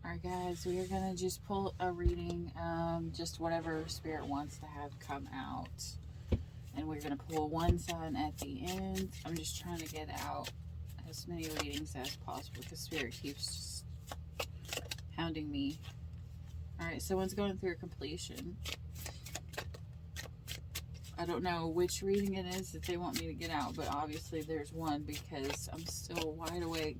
Alright guys, we are going to just pull a reading, just whatever Spirit wants to have come out. And we're going to pull one sign at the end. I'm just trying to get out as many readings as possible because Spirit keeps just hounding me. Alright, someone's going through completion. I don't know which reading it is that they want me to get out, but obviously there's one because I'm still wide awake.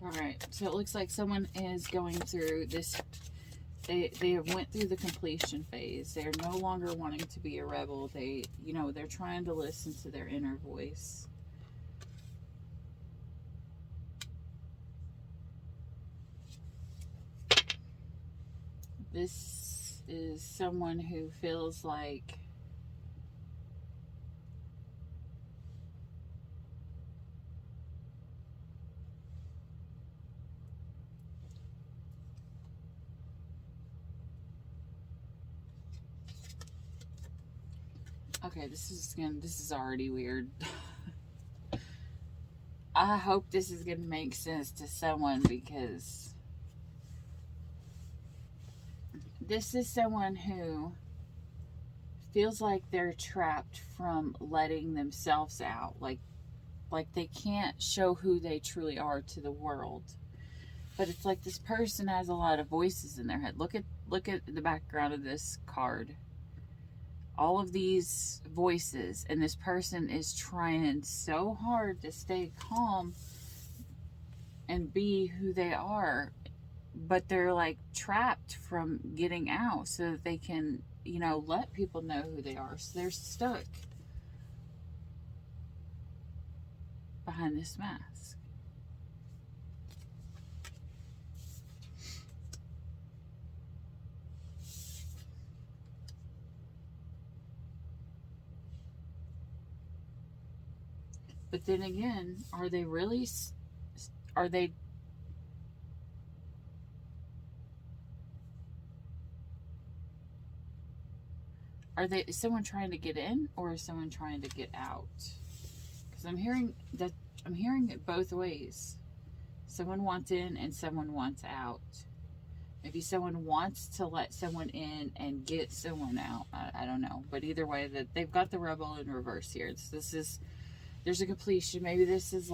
Alright, so it looks like someone is going through this. They have went through the completion phase. They're no longer wanting to be a rebel. They're trying to listen to their inner voice. This is someone who feels like okay, this is already weird. I hope this is gonna make sense to someone because this is someone who feels like they're trapped from letting themselves out. Like they can't show who they truly are to the world. But it's like this person has a lot of voices in their head. Look at the background of this card. All of these voices, and this person is trying so hard to stay calm and be who they are, but they're like trapped from getting out so that they can, let people know who they are. So they're stuck behind this mask. But then again, are they really, are they, is someone trying to get in or is someone trying to get out? Because I'm hearing it both ways. Someone wants in and someone wants out. Maybe someone wants to let someone in and get someone out. I don't know. But either way, that they've got the rebel in reverse here. There's a completion. Maybe this is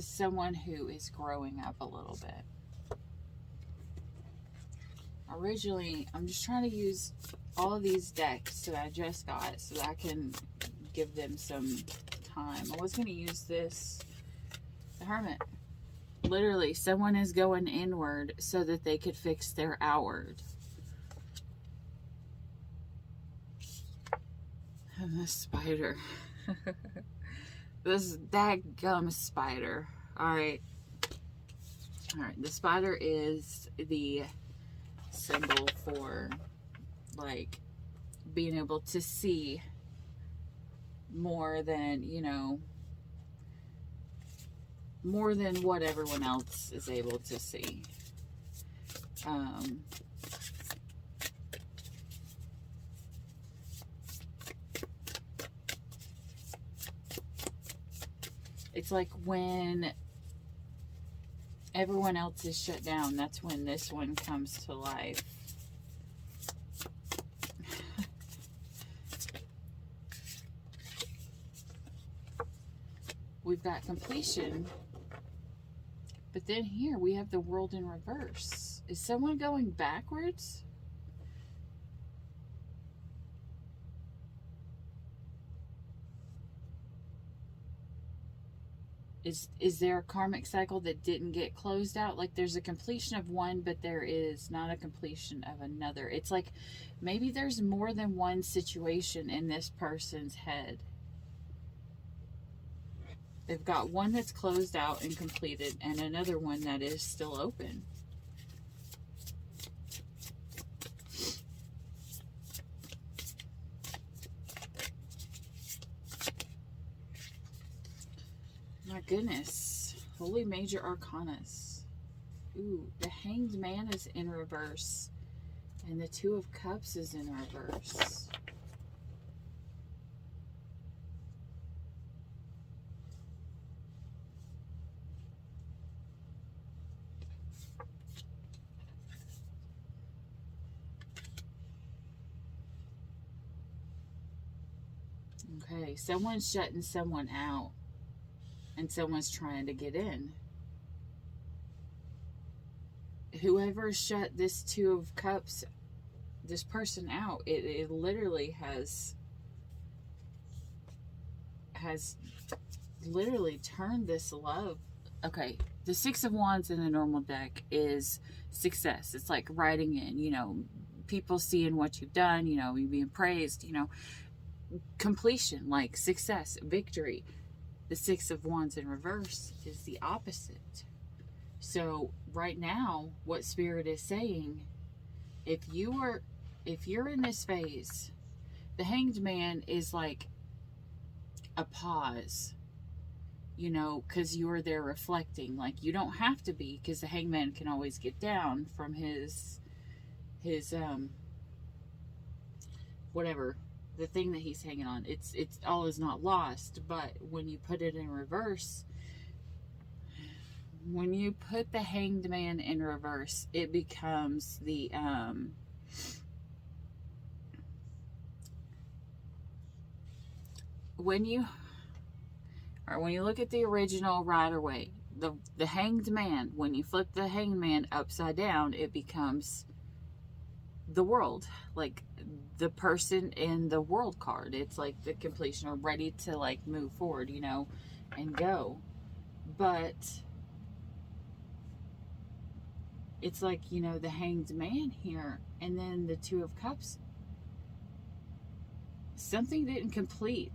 someone who is growing up a little bit. Originally, I'm just trying to use all of these decks that I just got so that I can give them some time. I was going to use the Hermit. Literally, someone is going inward so that they could fix their outward. And this spider. This daggum spider. Alright. Alright, the spider is the symbol for, being able to see more than, more than what everyone else is able to see. It's like when everyone else is shut down, that's when this one comes to life. We've got completion, but then here we have the world in reverse. Is someone going backwards? Is there a karmic cycle that didn't get closed out? Like there's a completion of one, but there is not a completion of another. It's like maybe there's more than one situation in this person's head. They've got one that's closed out and completed and another one that is still open. My goodness. Holy Major Arcanas. Ooh, the Hanged Man is in reverse. And the Two of Cups is in reverse. Okay, someone's shutting someone out. And someone's trying to get in. Whoever shut this Two of Cups, this person out, it literally has literally turned this love. Okay, the Six of Wands in a normal deck is success. It's like writing in, you know, people seeing what you've done, you know, you being praised, you know, completion, like success, victory. The Six of Wands in reverse is the opposite. So right now, what Spirit is saying, if you're in this phase, the Hanged Man is like a pause, you know, because you're there reflecting. Like, you don't have to be, because the Hanged Man can always get down from his whatever, the thing that he's hanging on. It's all is not lost. But when you put it in reverse, when you put the Hanged Man in reverse, it becomes the when you look at the original Rider Waite, the Hanged Man, when you flip the Hanged Man upside down, it becomes the World, like the person in the World card. It's like the completion, or ready to like move forward, you know, and go. But it's like, you know, the Hanged Man here, and then the Two of Cups. Something didn't complete.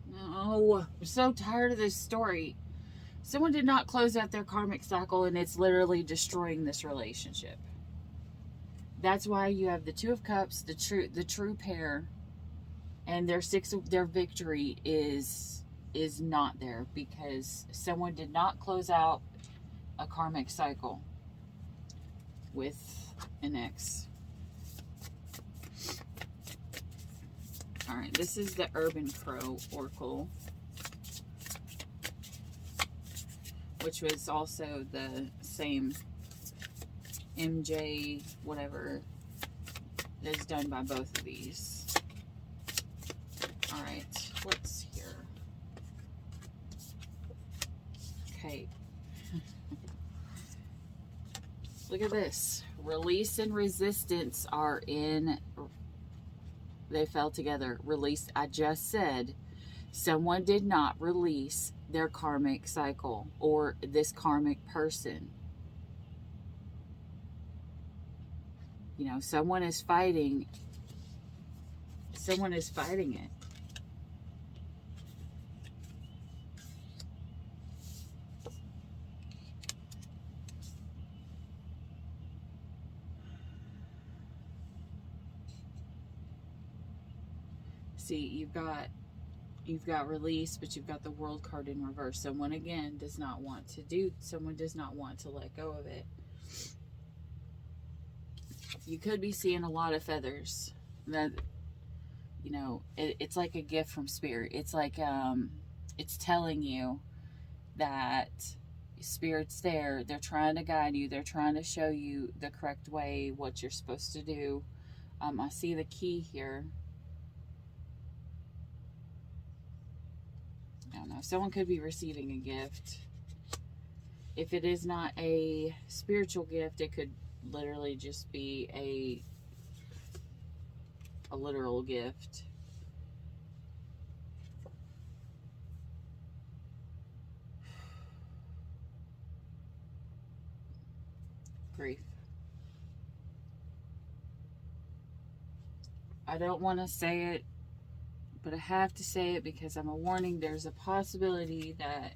No, I'm so tired of this story. Someone did not close out their karmic cycle, and it's literally destroying this relationship. That's why you have the Two of Cups, the true pair, and their victory is not there, because someone did not close out a karmic cycle with an ex. All right, this is the Urban Crow Oracle, which was also the same MJ whatever is done by both of these. All right, what's here? Okay. Look at this. Release and resistance are in. They fell together. Release. I just said someone did not release their karmic cycle, or this karmic person. You know, someone is fighting. Someone is fighting it. See, you've got release, but you've got the World card in reverse. Someone again does not want to let go of it. You could be seeing a lot of feathers. That, you know, it's like a gift from Spirit. It's like it's telling you that Spirit's there. They're trying to guide you. They're trying to show you the correct way, what you're supposed to do. I see the key here. I don't know. Someone could be receiving a gift. If it is not a spiritual gift, it could literally just be a literal gift. Grief. I don't want to say it, but I have to say it because I'm a warning. There's a possibility that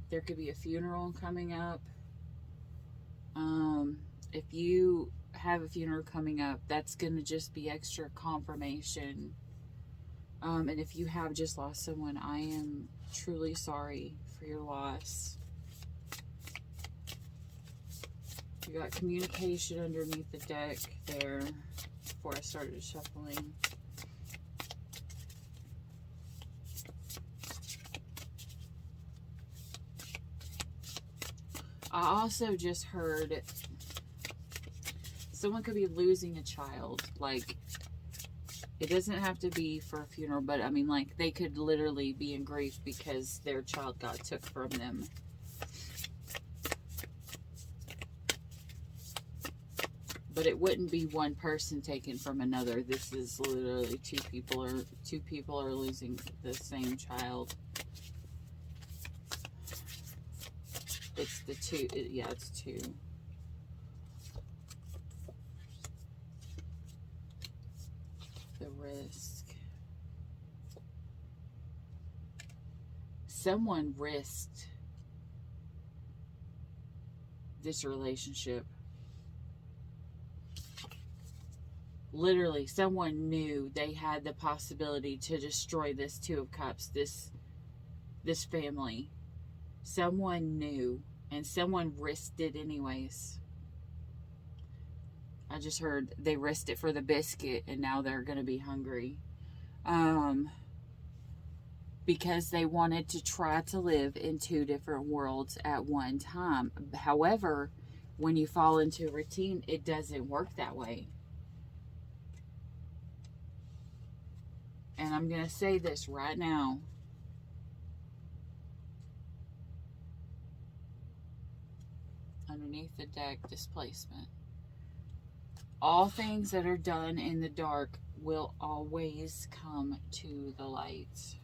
there could be a funeral coming up. If you have a funeral coming up, that's going to just be extra confirmation And if you have just lost someone, I am truly sorry for your loss. You got communication underneath the deck there before I started shuffling. I also just heard someone could be losing a child. Like, it doesn't have to be for a funeral, but I mean, like, they could literally be in grief because their child got took from them. But it wouldn't be one person taken from another. This is literally two people are losing the same child. It's the two. Yeah, it's two. The risk. Someone risked this relationship. Literally, someone knew they had the possibility to destroy this Two of Cups, this family. Someone knew, and someone risked it anyways. I just heard they risked it for the biscuit, and now they're going to be hungry. Because they wanted to try to live in two different worlds at one time. However, when you fall into a routine, it doesn't work that way. And I'm going to say this right now. Underneath the deck, displacement. All things that are done in the dark will always come to the light.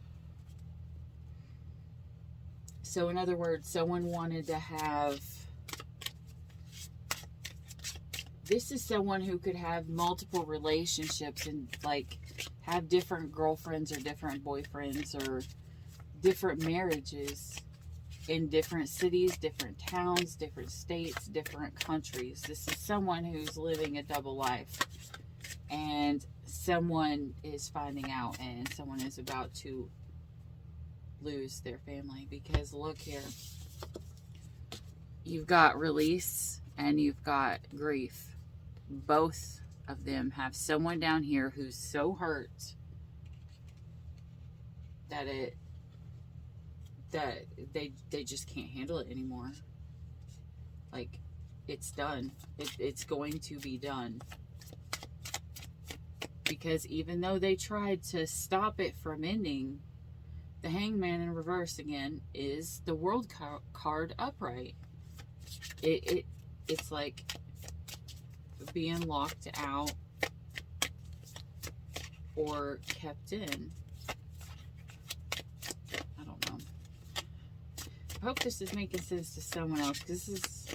So in other words, someone wanted to have... This is someone who could have multiple relationships and like have different girlfriends or different boyfriends or different marriages in different cities, different towns, different states, different countries. This is someone who's living a double life, and someone is finding out, and someone is about to lose their family. Because look here, you've got release and you've got grief. Both of them have someone down here who's so hurt that they just can't handle it anymore. Like, it's done. It's going to be done. Because even though they tried to stop it from ending, the Hangman in reverse again is the World card upright. It's like being locked out or kept in. I don't know. I hope this is making sense to someone else, because it's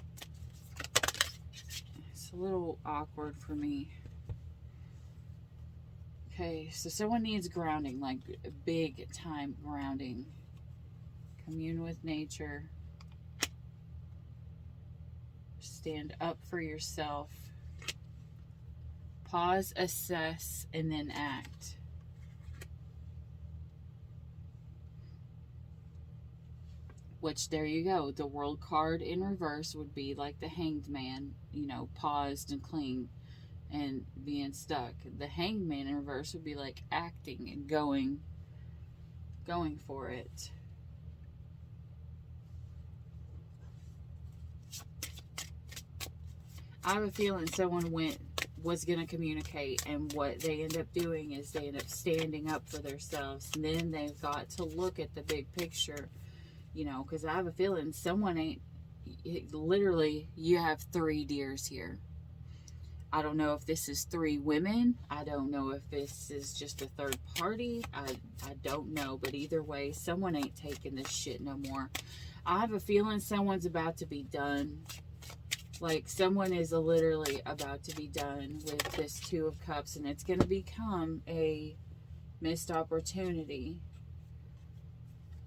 a little awkward for me. Okay, so someone needs grounding, like big time grounding. Commune with nature. Stand up for yourself. Pause, assess, and then act. Which, there you go. The World card in reverse would be like the Hanged Man, you know, paused and cling and being stuck. The Hanged Man in reverse would be like acting and going for it. I have a feeling someone was going to communicate, and what they end up doing is they end up standing up for themselves, and then they've got to look at the big picture, you know, because I have a feeling someone ain't, literally, you have 3 deers here. I don't know if this is 3 women. I don't know if this is just a third party. I don't know, but either way, someone ain't taking this shit no more. I have a feeling someone's about to be done. Like, someone is literally about to be done with this Two of Cups, and it's going to become a missed opportunity.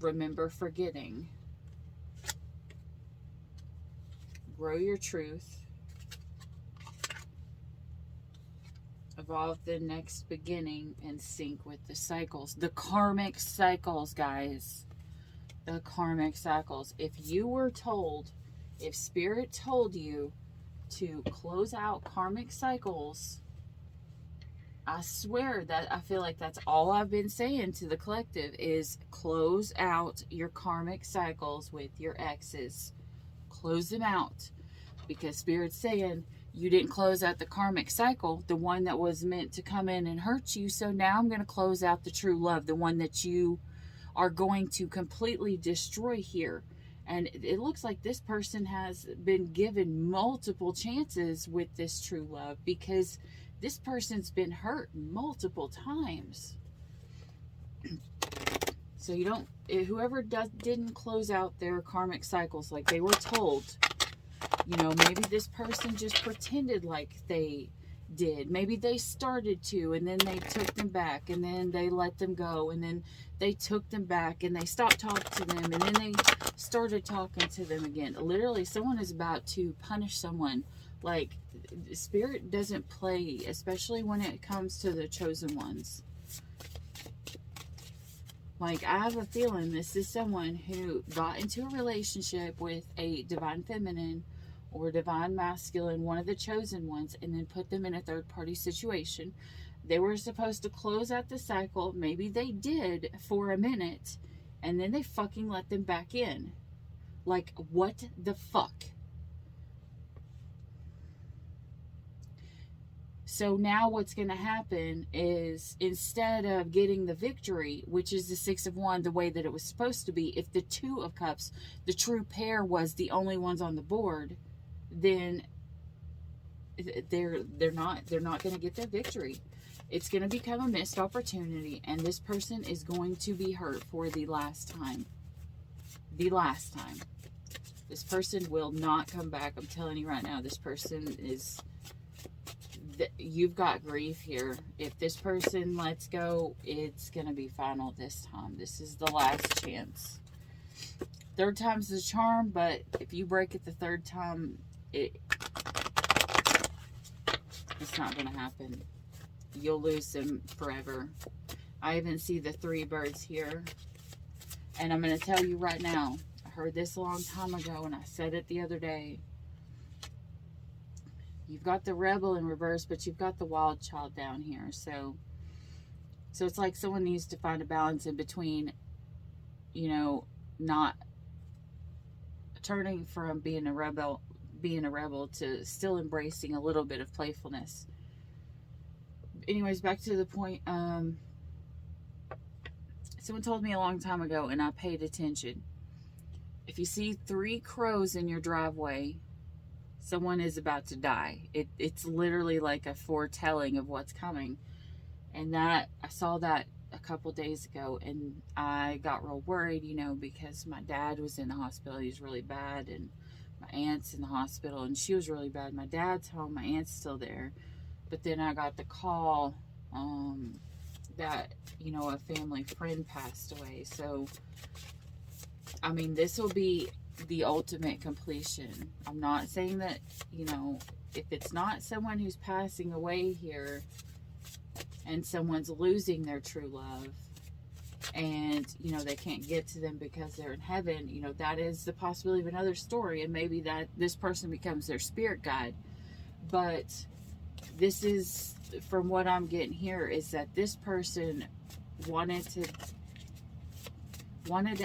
Remember forgetting. Grow your truth. evolve the next beginning in sync with the cycles. The karmic cycles, guys. The karmic cycles. If you were told, if Spirit told you to close out karmic cycles, I swear that I feel like that's all I've been saying to the collective is close out your karmic cycles with your exes. Close them out. Because Spirit's saying you didn't close out the karmic cycle, the one that was meant to come in and hurt you. So now I'm going to close out the true love, the one that you are going to completely destroy here. And it looks like this person has been given multiple chances with this true love, because this person's been hurt multiple times. So you don't, whoever didn't close out their karmic cycles like they were told, you know, maybe this person just pretended like they did. Maybe they started to, and then they took them back, and then they let them go, and then they took them back, and they stopped talking to them, and then they started talking to them again. Literally, someone is about to punish someone. Like, Spirit doesn't play, especially when it comes to the chosen ones. Like, I have a feeling this is someone who got into a relationship with a divine feminine or divine masculine, one of the chosen ones, and then put them in a third-party situation. They were supposed to close out the cycle. Maybe they did for a minute, and then they fucking let them back in. Like, what the fuck? So now what's going to happen is, instead of getting the victory, which is the Six of Wands, the way that it was supposed to be, if the Two of Cups, the true pair, was the only ones on the board, then they're not going to get their victory. It's going to become a missed opportunity, and this person is going to be hurt for the last time. The last time. This person will not come back. I'm telling you right now, this person is... You've got grief here. If this person lets go, it's going to be final this time. This is the last chance. Third time's the charm, but if you break it the third time, it's not going to happen. You'll lose them forever. I even see the 3 birds here. And I'm going to tell you right now, I heard this a long time ago, and I said it the other day. You've got the rebel in reverse, but you've got the wild child down here. So it's like someone needs to find a balance in between, you know, not turning from being a rebel to still embracing a little bit of playfulness. Anyways, back to the point. Someone told me a long time ago, and I paid attention. If you see 3 crows in your driveway, someone is about to die. It's literally like a foretelling of what's coming. And that, I saw that a couple days ago, and I got real worried, you know, because my dad was in the hospital. He was really bad, and my aunt's in the hospital, and she was really bad. My dad's home, my aunt's still there. But then I got the call that, you know, a family friend passed away. So, I mean, this will be the ultimate completion. I'm not saying that, you know, if it's not someone who's passing away here and someone's losing their true love and, you know, they can't get to them because they're in heaven, you know, that is the possibility of another story, and maybe that this person becomes their spirit guide. But this is, from what I'm getting here, is that this person wanted to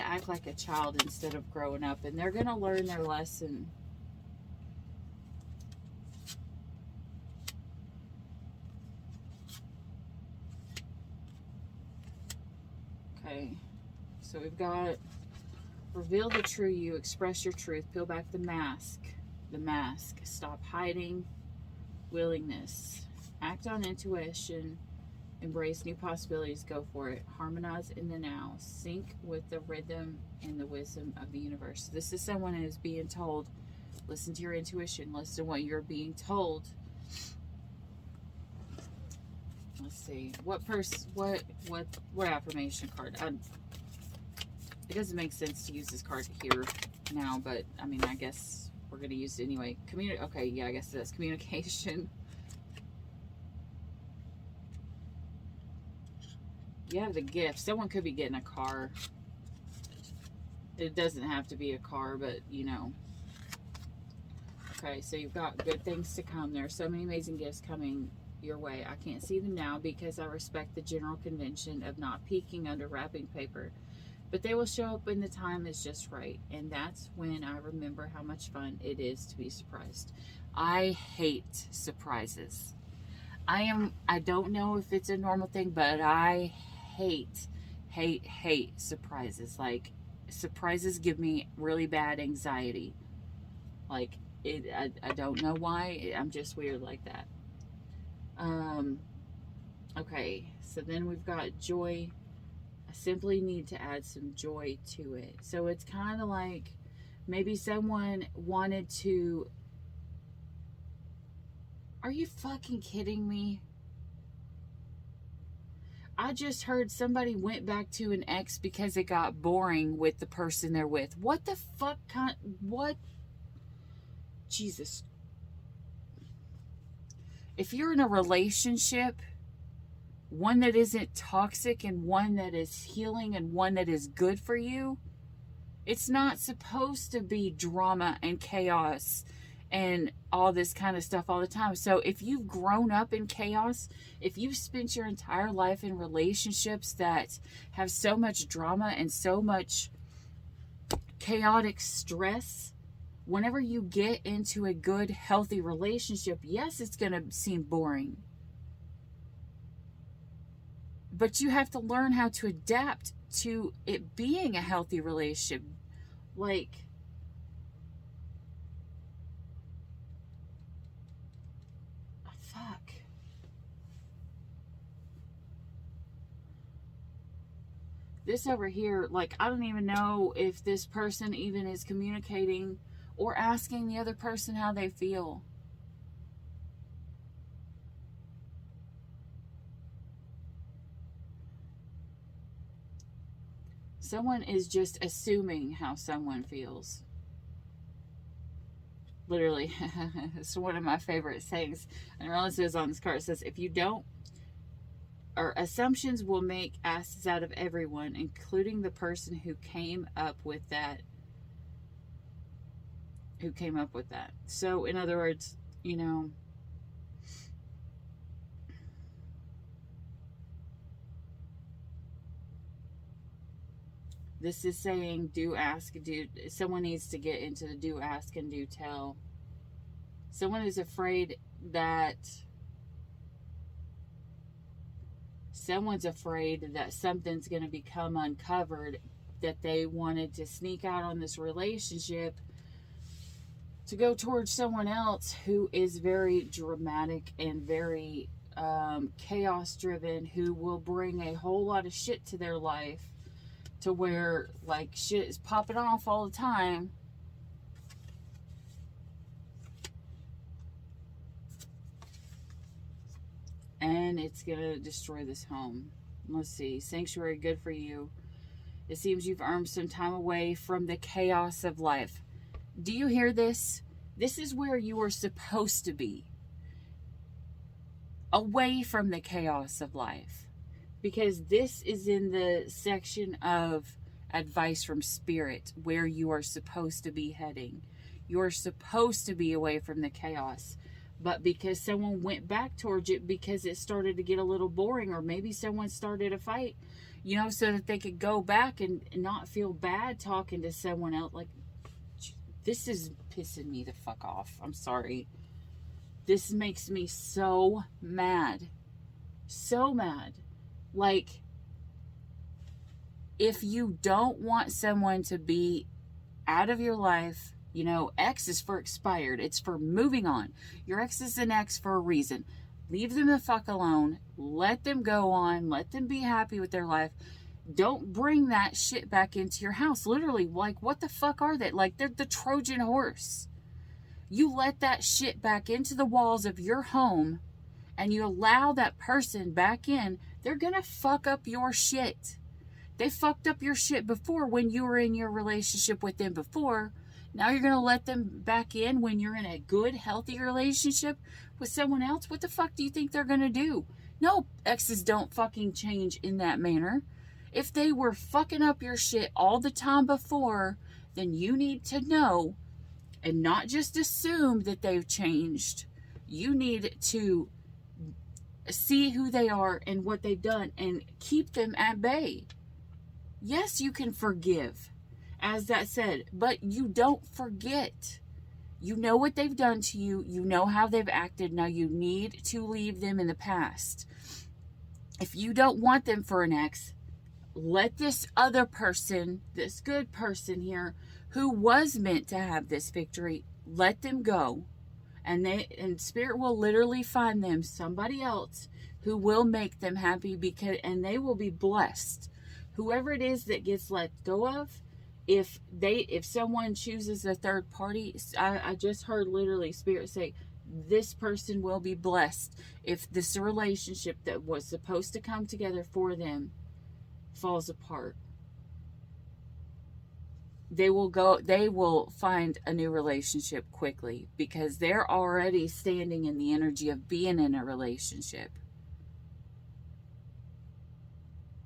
act like a child instead of growing up, and they're going to learn their lesson. Okay, so we've got reveal the true you, express your truth, peel back the mask, stop hiding, willingness, act on intuition, embrace new possibilities, go for it, harmonize in the now, sync with the rhythm and the wisdom of the universe. This is someone who is being told, listen to your intuition, listen to what you're being told. Let's see, what affirmation card? It doesn't make sense to use this card here now, but I mean, I guess we're going to use it anyway. Okay, yeah, I guess that's communication. You have the gift. Someone could be getting a car. It doesn't have to be a car, but you know. Okay, so you've got good things to come. There are so many amazing gifts coming your way. I can't see them now because I respect the general convention of not peeking under wrapping paper. But they will show up when the time is just right. And that's when I remember how much fun it is to be surprised. I hate surprises. I don't know if it's a normal thing, but I hate surprises. Like, surprises give me really bad anxiety. Like, I don't know why. I'm just weird like that. Okay, so then we've got joy. I simply need to add some joy to it. So it's kind of like maybe someone wanted to. Are you fucking kidding me? I just heard somebody went back to an ex because it got boring with the person they're with. What the fuck what? Jesus. If you're in a relationship, one that isn't toxic and one that is healing and one that is good for you, it's not supposed to be drama and chaos and all this kind of stuff all the time. So if you've grown up in chaos, if you've spent your entire life in relationships that have so much drama and so much chaotic stress, whenever you get into a good, healthy relationship, yes, it's going to seem boring. But you have to learn how to adapt to it being a healthy relationship. Like, fuck. This over here, like, I don't even know if this person even is communicating or asking the other person how they feel. Someone is just assuming how someone feels. Literally, it's one of my favorite sayings. And it really says on this card, it says, if you don't, or assumptions will make asses out of everyone, including the person who came up with that. So, in other words, you know, this is saying do, ask, do. Someone needs to get into the do, ask, and do tell. Someone is afraid that someone's afraid that something's going to become uncovered, that they wanted to sneak out on this relationship to go towards someone else who is very dramatic and very chaos driven, who will bring a whole lot of shit to their life to where like shit is popping off all the time. And it's gonna destroy this home. Let's see. Sanctuary, good for you. It seems you've earned some time away from the chaos of life. Do you hear this? This is where you are supposed to be. Away from the chaos of life. Because this is in the section of advice from spirit where you are supposed to be heading. You're supposed to be away from the chaos. But because someone went back towards it because it started to get a little boring, or maybe someone started a fight, you know, so that they could go back and not feel bad talking to someone else. Like, this is pissing me the fuck off. I'm sorry. This makes me so mad. So mad. Like, if you don't want someone to be out of your life, you know, X is for expired. It's for moving on. Your ex is an ex for a reason. Leave them the fuck alone. Let them go on. Let them be happy with their life. Don't bring that shit back into your house. Literally, like, what the fuck are they? Like, they're the Trojan horse. You let that shit back into the walls of your home and you allow that person back in, they're gonna fuck up your shit. They fucked up your shit before when you were in your relationship with them before. Now you're going to let them back in when you're in a good, healthy relationship with someone else? What the fuck do you think they're going to do? No, exes don't fucking change in that manner. If they were fucking up your shit all the time before, then you need to know and not just assume that they've changed. You need to see who they are and what they've done and keep them at bay. Yes, you can forgive, as that said, but you don't forget. You know what they've done to you. You know how they've acted. Now you need to leave them in the past. If you don't want them for an ex, let this other person, this good person here, who was meant to have this victory, let them go. And Spirit will literally find them somebody else who will make them happy, and they will be blessed. Whoever it is that gets let go of, if someone chooses a third party, I just heard literally Spirit say, this person will be blessed. If this relationship that was supposed to come together for them falls apart, they will find a new relationship quickly, because they're already standing in the energy of being in a relationship.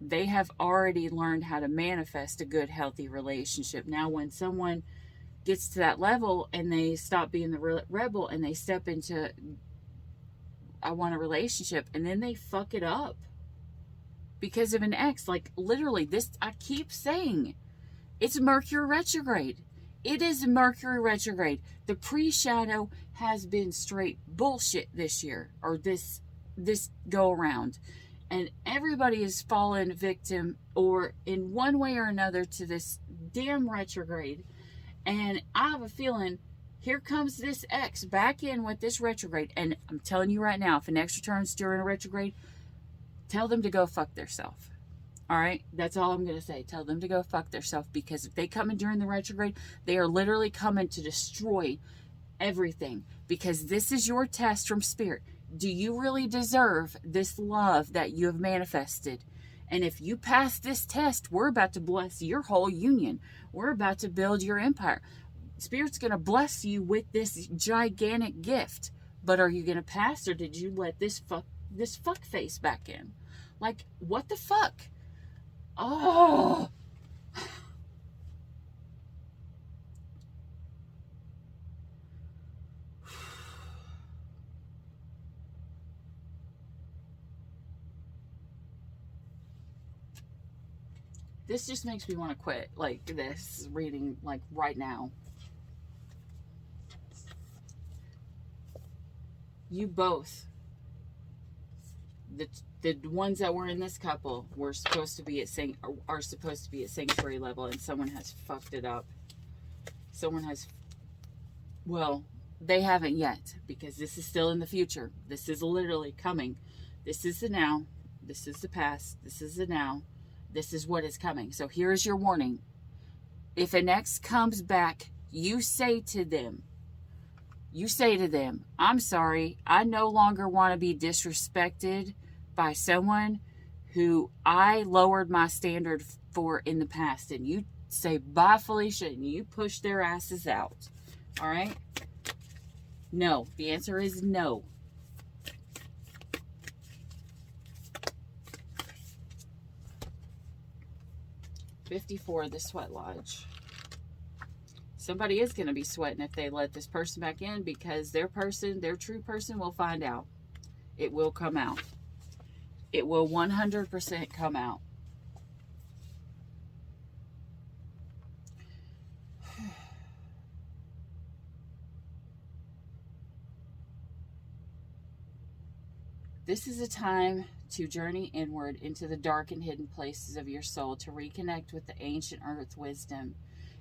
They have already learned how to manifest a good, healthy relationship. Now, when someone gets to that level and they stop being the rebel and they step into, I want a relationship, and then they fuck it up because of an ex, like literally this, I keep saying, it's Mercury retrograde. It is Mercury retrograde. The pre-shadow has been straight bullshit this year, or this go around. And everybody has fallen victim, or in one way or another, to this damn retrograde. And I have a feeling here comes this ex back in with this retrograde. And I'm telling you right now, if an ex returns during a retrograde, tell them to go fuck theirself. All right? That's all I'm going to say. Tell them to go fuck theirself, because if they come in during the retrograde, they are literally coming to destroy everything, because this is your test from Spirit. Do you really deserve this love that you have manifested? And if you pass this test, we're about to bless your whole union. We're about to build your empire. Spirit's going to bless you with this gigantic gift. But are you going to pass, or did you let this fuck face back in? Like, what the fuck? Oh. This just makes me want to quit, like, this reading, like, right now. You both, the ones that were in this couple, are supposed to be at sanctuary level, and someone has fucked it up. Well, they haven't yet, because this is still in the future. This is literally coming. This is the now. This is the past. This is the now. This is what is coming. So here's your warning. If an ex comes back, you say to them, I'm sorry, I no longer want to be disrespected by someone who I lowered my standard for in the past. And you say, bye, Felicia, and you push their asses out. All right? No. The answer is no. $54, the Sweat Lodge. Somebody is going to be sweating if they let this person back in, because their true person will find out. It will come out. It will 100% come out. This is a time to journey inward into the dark and hidden places of your soul to reconnect with the ancient earth wisdom.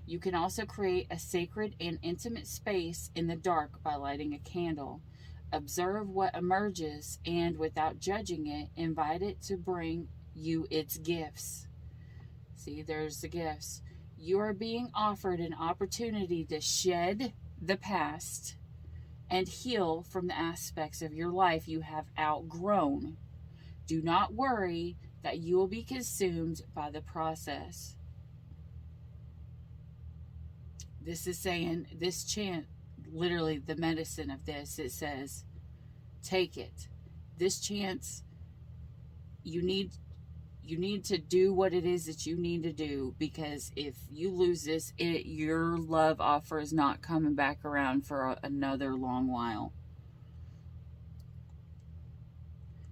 You can also create a sacred and intimate space in the dark by lighting a candle. Observe what emerges, and without judging it, invite it to bring you its gifts. See, there's the gifts. You are being offered an opportunity to shed the past and heal from the aspects of your life you have outgrown. Do not worry that you will be consumed by the process. This is saying, this chant, literally the medicine of this, it says, take it. This chant you need to do what it is that you need to do, because if you lose this, your love offer is not coming back around for another long while.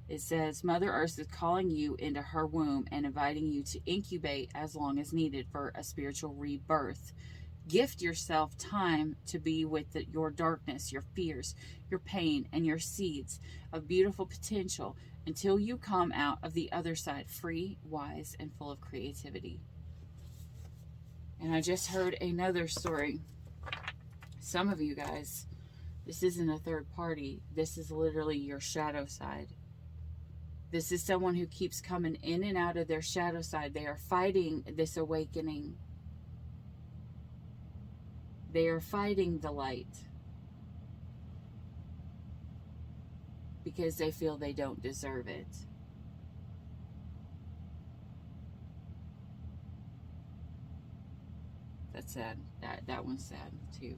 It says, Mother Earth is calling you into her womb and inviting you to incubate as long as needed for a spiritual rebirth. Gift yourself time to be with your darkness, your fears, your pain, and your seeds of beautiful potential until you come out of the other side free, wise, and full of creativity. And I just heard another story. Some of you guys, this isn't a third party. This is literally your shadow side. This is someone who keeps coming in and out of their shadow side. They are fighting this awakening. They are fighting the light because they feel they don't deserve it. That's sad. That one's sad too.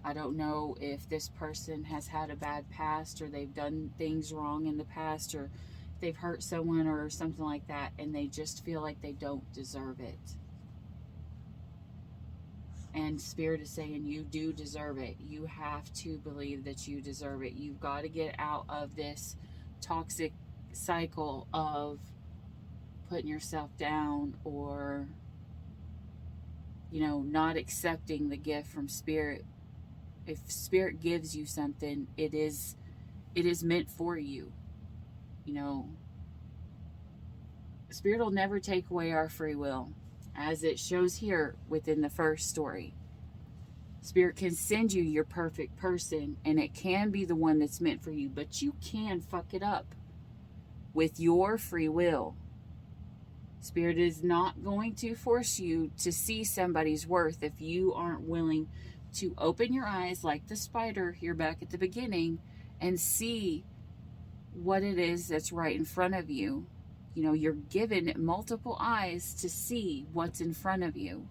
I don't know if this person has had a bad past, or they've done things wrong in the past, or they've hurt someone or something like that, and they just feel like they don't deserve it. And Spirit is saying you do deserve it. You have to believe that you deserve it. You've got to get out of this toxic cycle of putting yourself down, or, you know, not accepting the gift from Spirit. If Spirit gives you something, it is meant for you. You know, Spirit will never take away our free will, as it shows here within the first story. Spirit can send you your perfect person, and it can be the one that's meant for you, but you can fuck it up with your free will. Spirit is not going to force you to see somebody's worth if you aren't willing to open your eyes like the spider here back at the beginning and see what it is that's right in front of you. You know, you're given multiple eyes to see what's in front of you.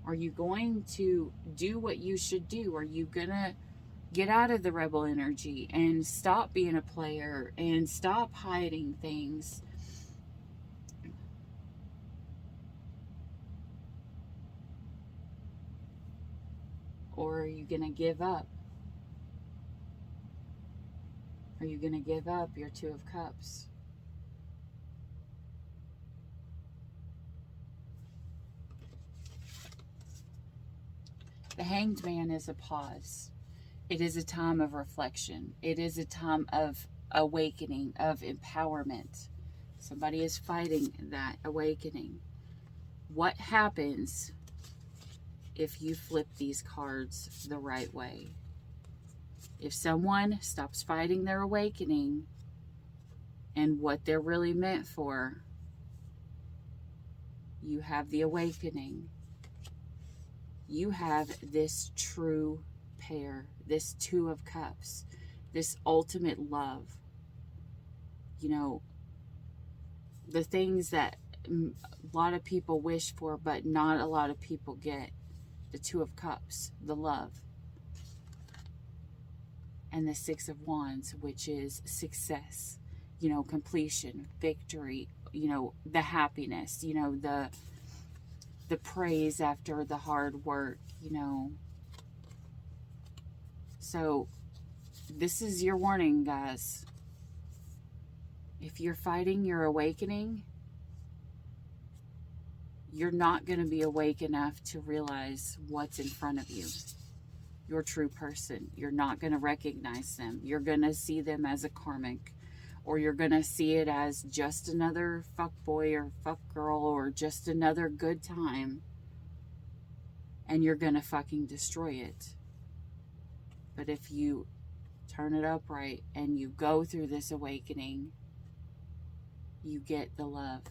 Are you going to do what you should do? Are you going to get out of the rebel energy and stop being a player and stop hiding things? Or are you going to give up? Are you going to give up your Two of Cups? The Hanged Man is a pause. It is a time of reflection. It is a time of awakening, of empowerment. Somebody is fighting that awakening. What happens if you flip these cards the right way? If someone stops fighting their awakening and what they're really meant for, you have the awakening. You have this true pair, this Two of Cups, this ultimate love. You know, the things that a lot of people wish for, but not a lot of people get. The Two of Cups, the love. And the Six of Wands, which is success, you know, completion, victory, you know, the happiness, you know, the praise after the hard work, you know. So this is your warning, guys. If you're fighting your awakening, you're not going to be awake enough to realize what's in front of you. Your true person. You're not going to recognize them. You're going to see them as a karmic, or you're going to see it as just another fuck boy or fuck girl, or just another good time, and you're going to fucking destroy it. But if you turn it upright and you go through this awakening, you get the love.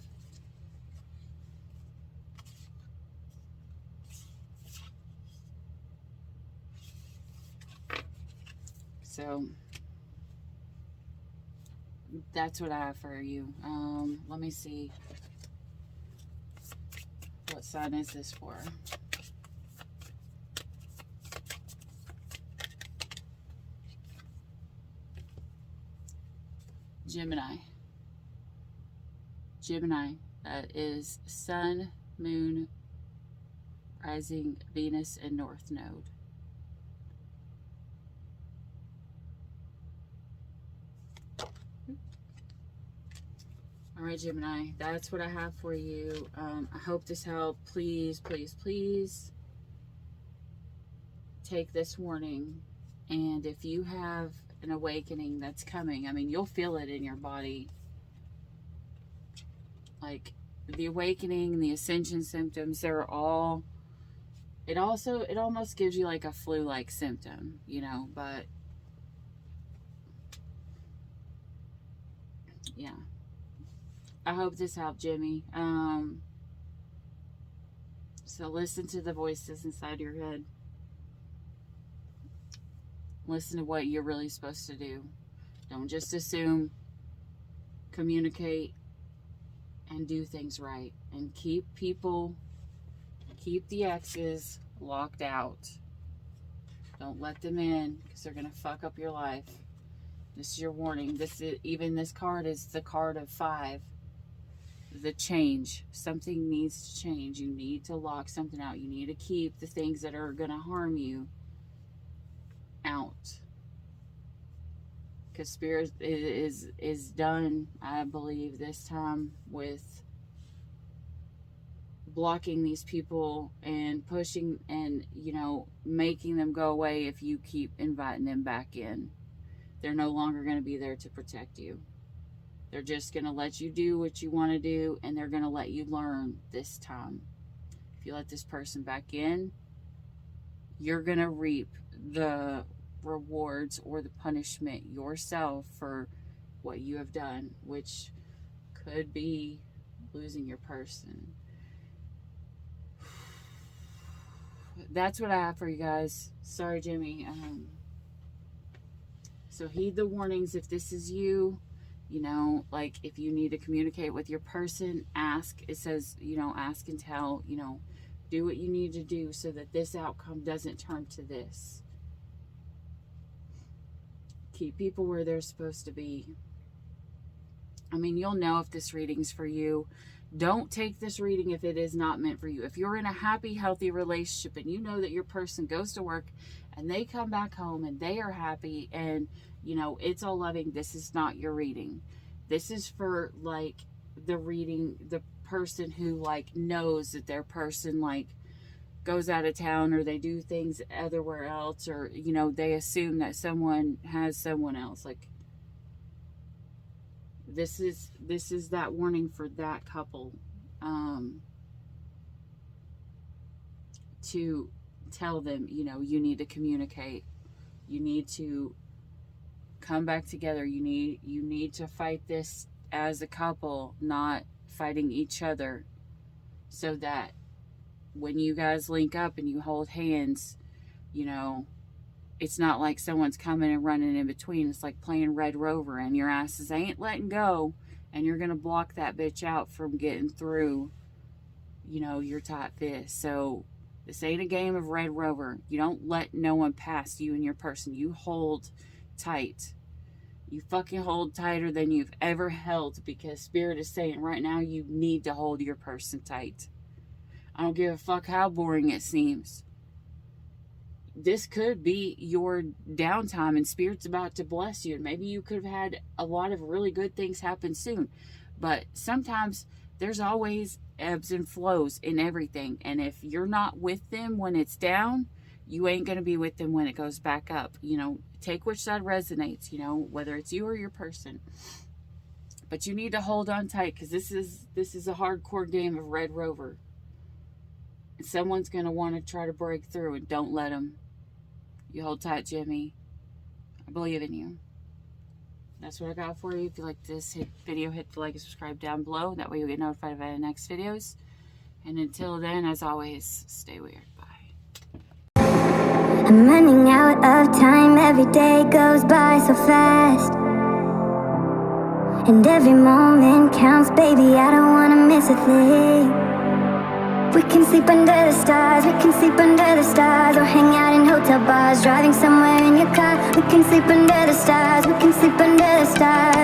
So that's what I have for you. Let me see. What sign is this for? Gemini. Gemini, that is Sun, Moon, Rising, Venus, and North Node. All right, Gemini, that's what I have for you. I hope this helped. Please, please, please take this warning. And if you have an awakening that's coming, I mean, you'll feel it in your body. Like the awakening, the ascension symptoms, they're all, it almost gives you like a flu-like symptom, you know, but yeah. I hope this helped, Jimmy. So listen to the voices inside your head. Listen to what you're really supposed to do. Don't just assume. Communicate and do things right. And keep the exes locked out. Don't let them in, because they're going to fuck up your life. This is your warning. Even this card is the card of 5. The change. Something needs to change. You need to lock something out. You need to keep the things that are going to harm you out. Because Spirit is done, I believe, this time with blocking these people and pushing and, you know, making them go away if you keep inviting them back in. They're no longer going to be there to protect you. They're just going to let you do what you want to do, and they're going to let you learn this time. If you let this person back in, you're going to reap the rewards or the punishment yourself for what you have done, which could be losing your person. That's what I have for you guys. Sorry, Jimmy. So heed the warnings if this is you. You know, like if you need to communicate with your person, ask. It says, you know, ask and tell, you know, do what you need to do so that this outcome doesn't turn to this. Keep people where they're supposed to be. I mean, you'll know if this reading's for you. Don't take this reading if it is not meant for you. If you're in a happy, healthy relationship and you know that your person goes to work and they come back home and they are happy and, you know, it's all loving, this is not your reading. This is for, like, the reading, the person who, like, knows that their person, like, goes out of town or they do things everywhere else, or, you know, they assume that someone has someone else. Like, this is that warning for that couple, to tell them, you know, you need to communicate. You need to come back together. You need to fight this as a couple, not fighting each other, so that when you guys link up and you hold hands, you know, it's not like someone's coming and running in between. It's like playing Red Rover and your asses ain't letting go, and you're going to block that bitch out from getting through, you know, your tight fist. So this ain't a game of Red Rover. You don't let no one pass you and your person. You hold tight. You fucking hold tighter than you've ever held, because Spirit is saying right now you need to hold your person tight. I don't give a fuck how boring it seems. This could be your downtime and Spirit's about to bless you. And maybe you could have had a lot of really good things happen soon. But sometimes there's always ebbs and flows in everything. And if you're not with them when it's down, you ain't going to be with them when it goes back up. You know, take which side resonates, you know, whether it's you or your person. But you need to hold on tight, because this is a hardcore game of Red Rover. And someone's going to want to try to break through, and don't let them. You hold tight, Jimmy. I believe in you. That's what I got for you. If you like this video, hit the like and subscribe down below. That way you'll get notified of our next videos. And until then, as always, stay weird. Bye. I'm running out of time. Every day goes by so fast, and every moment counts, baby. I don't want to miss a thing. We can sleep under the stars, we can sleep under the stars, or hang out in hotel bars, driving somewhere in your car. We can sleep under the stars, we can sleep under the stars.